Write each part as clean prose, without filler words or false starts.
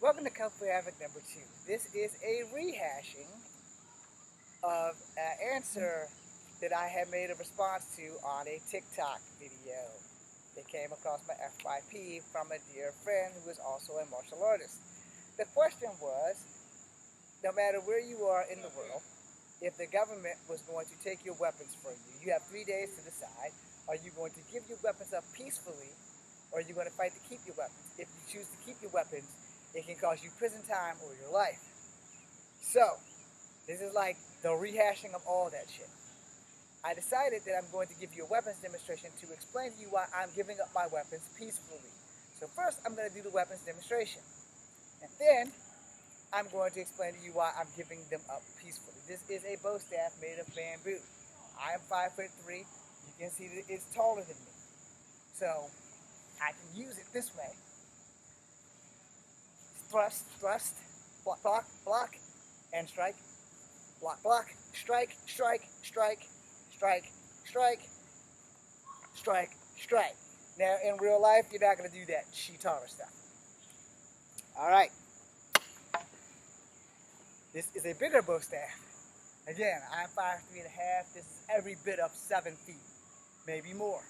Welcome to Comfort Havoc number 2. This is a rehashing of an answer that I had made a response to on a TikTok video. It came across my FYP from a dear friend who is also a martial artist. The question was, no matter where you are in the world, if the government was going to take your weapons from you, you have 3 days to decide. Are you going to give your weapons up peacefully, or are you going to fight to keep your weapons? If you choose to keep your weapons, it can cost you prison time or your life. So, this is like the rehashing of all that shit. I decided that I'm going to give you a weapons demonstration to explain to you why I'm giving up my weapons peacefully. So first, I'm going to do the weapons demonstration. And then, I'm going to explain to you why I'm giving them up peacefully. This is a bow staff made of bamboo. I am 5'3". You can see that it's taller than me. So, I can use it this way. Thrust, thrust, block, block, block, and strike. Block, block, strike, strike, strike, strike, strike, strike, strike. Now, in real life, you're not going to do that Shitara stuff. Alright. This is a bigger bow staff. Again, I'm 5'3.5". This is every bit of 7 feet, maybe more.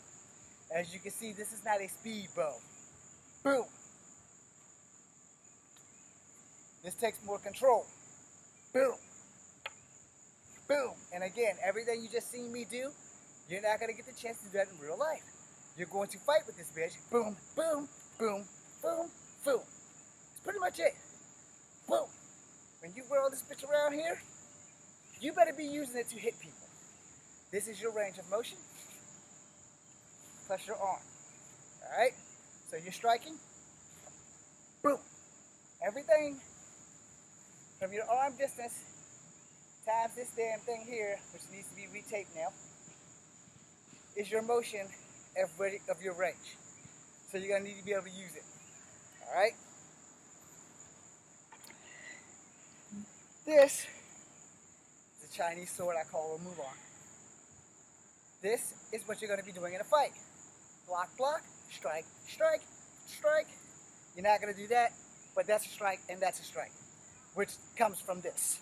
As you can see, this is not a speed bow. Boom. This takes more control. Boom. Boom. And again, everything you just seen me do, you're not going to get the chance to do that in real life. You're going to fight with this bitch. Boom, boom, boom, boom, boom. That's pretty much it. Boom. When you whirl this bitch around here, you better be using it to hit people. This is your range of motion, plus your arm. Alright? So you're striking. Boom. Everything from your arm distance times this damn thing here, which needs to be retaped now, is your motion of your range. So you're going to need to be able to use it. Alright? This is a Chinese sword I call a Mulan. This is what you're going to be doing in a fight. Block, block, strike, strike, strike. You're not going to do that, but that's a strike and that's a strike, which comes from this.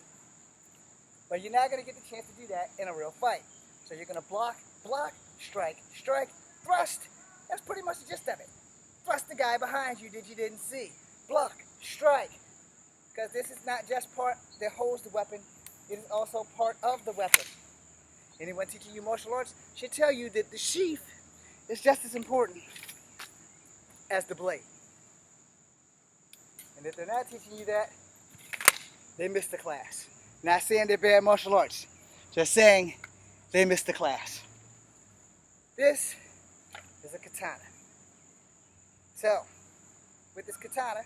But you're not going to get the chance to do that in a real fight. So you're going to block, block, strike, strike, thrust. That's pretty much the gist of it. Thrust the guy behind you that you didn't see. Block, strike. Because this is not just part that holds the weapon, it is also part of the weapon. Anyone teaching you martial arts should tell you that the sheath is just as important as the blade. And if they're not teaching you that, they missed the class. Not saying they're bad martial arts, just saying they missed the class. This is a katana. So, with this katana,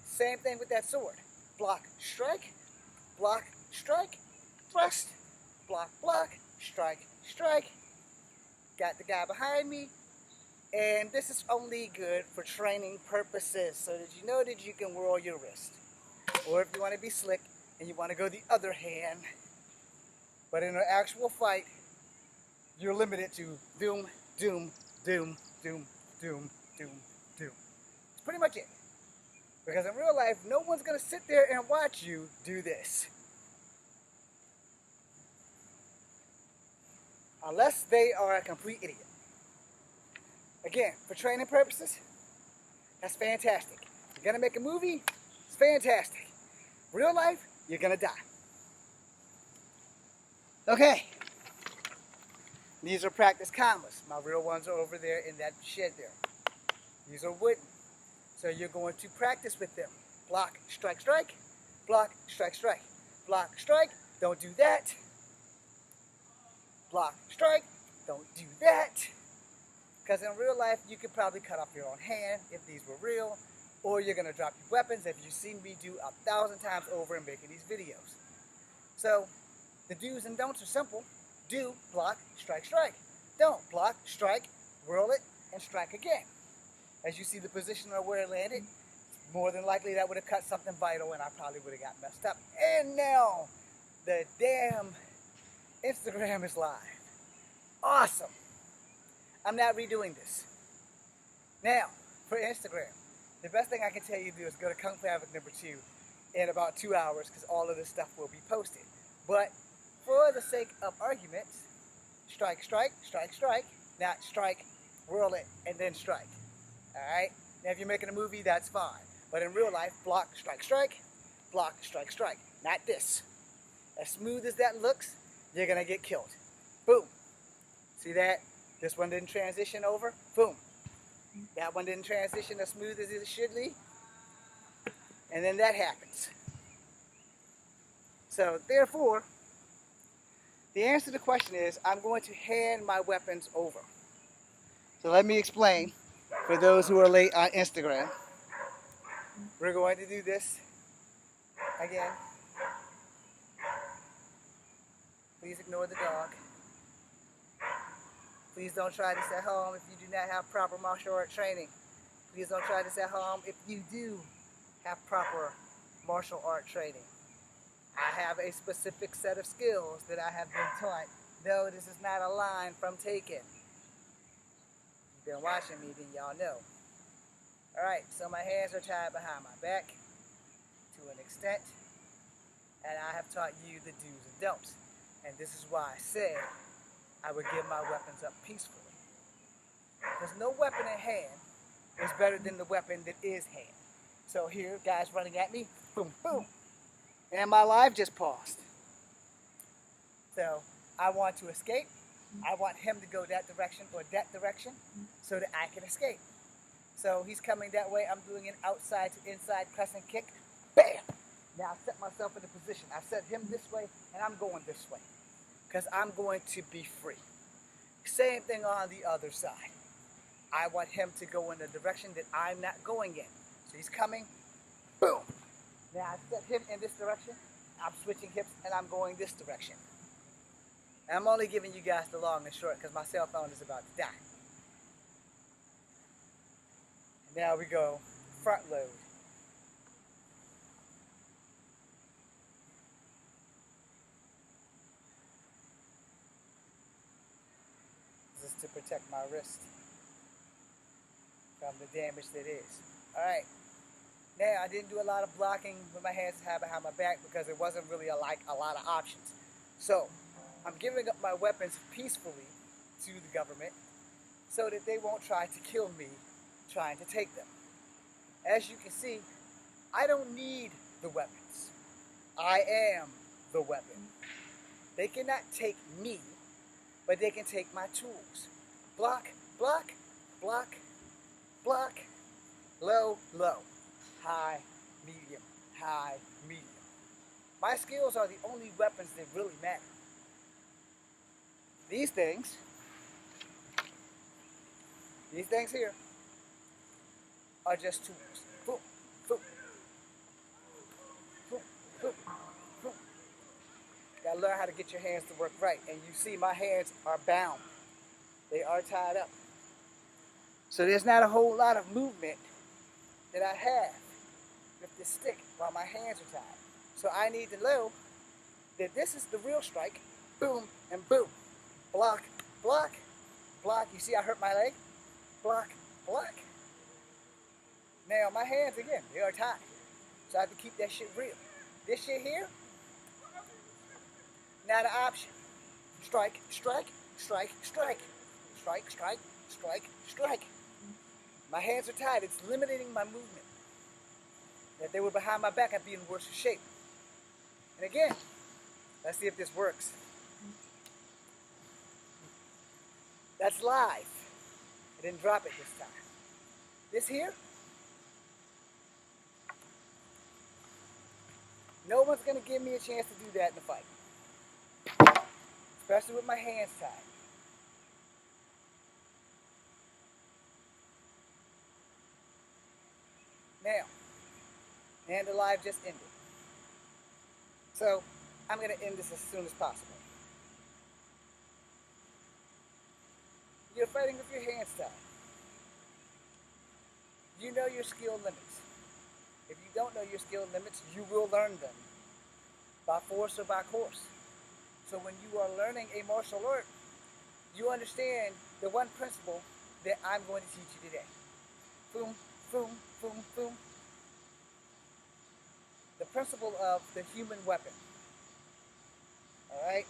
same thing with that sword. Block, strike, thrust, block, block, strike, strike. Got the guy behind me. And this is only good for training purposes, so that you know that you can whirl your wrist. Or if you want to be slick and you want to go the other hand. But in an actual fight, you're limited to doom, doom, doom, doom, doom, doom, doom. That's pretty much it. Because in real life, no one's going to sit there and watch you do this. Unless they are a complete idiot. Again, for training purposes, that's fantastic. You're going to make a movie, it's fantastic. Real life, you're going to die. Okay. These are practice commas. My real ones are over there in that shed there. These are wooden. So you're going to practice with them. Block, strike, strike. Block, strike, strike. Block, strike. Don't do that. Block, strike. Don't do that. Because in real life, you could probably cut off your own hand if these were real. Or you're going to drop your weapons if you've seen me do 1,000 times over in making these videos. So, the do's and don'ts are simple. Do, block, strike, strike. Don't, block, strike, whirl it, and strike again. As you see the position of where it landed, more than likely that would have cut something vital and I probably would have got messed up. And now, the damn Instagram is live. Awesome. I'm not redoing this. Now, for Instagram, the best thing I can tell you to do is go to Kung Fu Havoc number 2 in about 2 hours, because all of this stuff will be posted. But for the sake of argument, strike, strike, strike, strike, not strike, whirl it, and then strike. Alright? Now if you're making a movie, that's fine. But in real life, block, strike, strike, block, strike, strike. Not this. As smooth as that looks, you're going to get killed. Boom. See that? This one didn't transition over. Boom. That one didn't transition as smooth as it should be. And then that happens. So therefore, the answer to the question is, I'm going to hand my weapons over. So let me explain for those who are late on Instagram. We're going to do this again. Please ignore the dog. Please don't try this at home if you do not have proper martial art training. Please don't try this at home if you do have proper martial art training. I have a specific set of skills that I have been taught. No, this is not a line from Taken. You've been watching me, then y'all know. Alright, so my hands are tied behind my back to an extent, and I have taught you the do's and don'ts. And this is why I said I would give my weapons up peacefully. Because no weapon in hand is better than the weapon that is hand. So here, guys running at me, boom, boom. And my life just paused. So I want to escape. I want him to go that direction or that direction so that I can escape. So he's coming that way. I'm doing an outside to inside crescent kick. Bam! Now I set myself in a position. I set him this way and I'm going this way. Because I'm going to be free. Same thing on the other side. I want him to go in the direction that I'm not going in. So he's coming. Boom! Now I set him in this direction, I'm switching hips, and I'm going this direction. And I'm only giving you guys the long and short because my cell phone is about to die. Now we go front load. This is to protect my wrist from the damage that is. Alright. Now, I didn't do a lot of blocking with my hands tied behind my back because there wasn't really a lot of options. So, I'm giving up my weapons peacefully to the government so that they won't try to kill me trying to take them. As you can see, I don't need the weapons. I am the weapon. They cannot take me, but they can take my tools. Block, block, block, block, low, low. High, medium, high, medium. My skills are the only weapons that really matter. These things here, are just tools. Boom, boom, boom, boom, boom. You gotta learn how to get your hands to work right. And you see my hands are bound. They are tied up. So there's not a whole lot of movement that I have with this stick while my hands are tied. So I need to know that this is the real strike. Boom and boom. Block, block, block. You see I hurt my leg? Block, block. Now my hands again, they are tied. So I have to keep that shit real. This shit here, not an option. Strike, strike, strike, strike. Strike, strike, strike, strike. My hands are tied. It's limiting my movement. If they were behind my back, I'd be in worse shape. And again, let's see if this works. That's live. I didn't drop it this time. This here, no one's going to give me a chance to do that in the fight. Especially with my hands tied. Now, and the live just ended. So, I'm going to end this as soon as possible. You're fighting with your hands tied. You know your skill limits. If you don't know your skill limits, you will learn them by force or by course. So when you are learning a martial art, you understand the one principle that I'm going to teach you today. Boom, boom, boom, boom. The principle of the human weapon. Alright?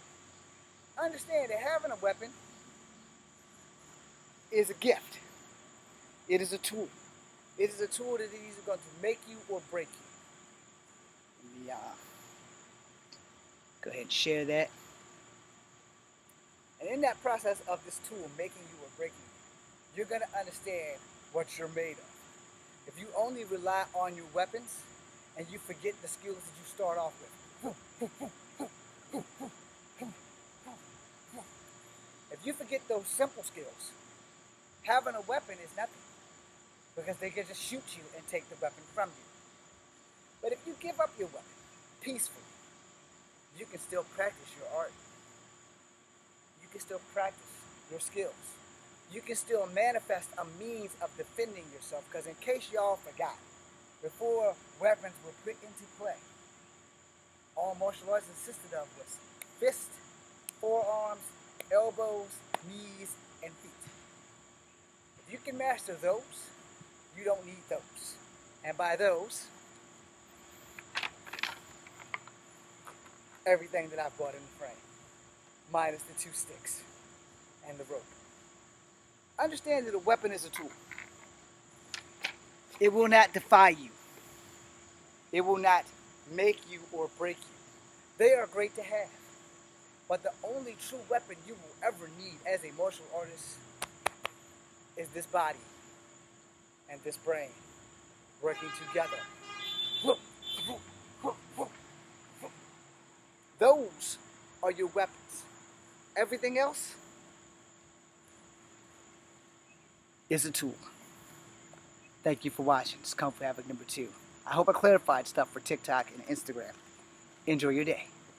Understand that having a weapon is a gift. It is a tool. It is a tool that is either going to make you or break you. Let me go ahead and share that. And in that process of this tool making you or breaking you, you're going to understand what you're made of. If you only rely on your weapons and you forget the skills that you start off with, if you forget those simple skills, having a weapon is nothing, because they can just shoot you and take the weapon from you. But if you give up your weapon peacefully, you can still practice your art. You can still practice your skills. You can still manifest a means of defending yourself, because in case y'all forgot, before weapons were put into play, all martial arts consisted of was fists, forearms, elbows, knees, and feet. If you can master those, you don't need those. And by those, everything that I've brought in the frame, minus the 2 sticks and the rope. Understand that a weapon is a tool. It will not defy you. It will not make you or break you. They are great to have. But the only true weapon you will ever need as a martial artist is this body and this brain working together. Those are your weapons. Everything else is a tool. Thank you for watching. It's Kung Fu Havoc number 2. I hope I clarified stuff for TikTok and Instagram. Enjoy your day.